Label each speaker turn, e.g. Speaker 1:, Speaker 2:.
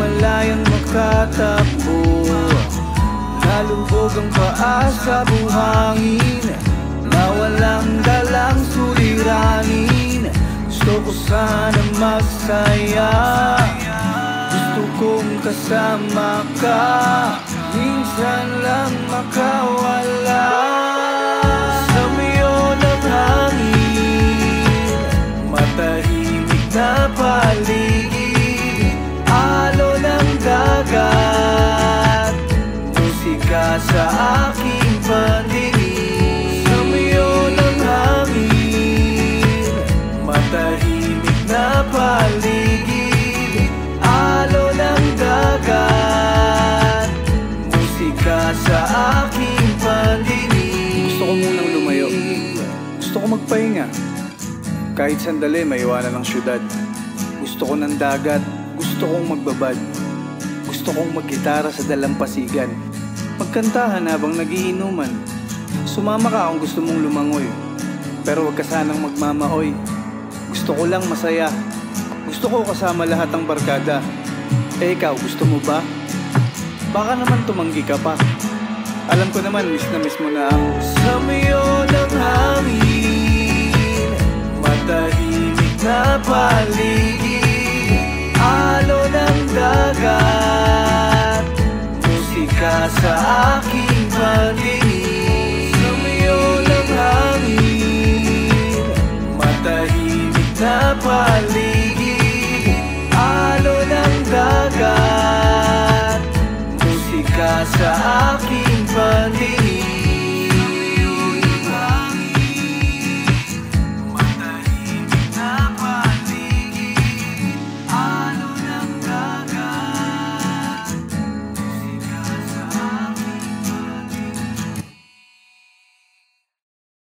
Speaker 1: malayang makatakbo. Nalubog ang paa sa buhangin na walang dalang suliranin. Gusto ko sana masaya, gusto kong kasama ka, minsan lang makawala sa miyo ng hangin. Matahimik na paligid, alon ng dagat, musika sa aking pandinig. Sa miyo ng hangin, matahimik na paligid, alon ng dagat, musika sa aking pandinig.
Speaker 2: Gusto ko munang lumayo, gusto ko magpahinga, kahit sandali maiwanan ng syudad. Gusto ko ng dagat, gusto kong magbabad, gusto kong maggitara sa dalampasigan, magkantahan habang nagiinuman. Sumama ka kung gusto mong lumangoy, pero wag ka sanang magmamaoy. Gusto ko lang masaya, gusto ko kasama lahat ng barkada. Eh ikaw, gusto mo ba? Baka naman tumanggi ka pa. Alam ko naman, miss na miss mo na ang
Speaker 1: sa miyo ng hangin, matahimik na paligid, alon ng dagat, musika sa aking pandinig. Sa miyo ng hangin, matahimik na paligid, alon ng dagat, musika sa aking pandinig.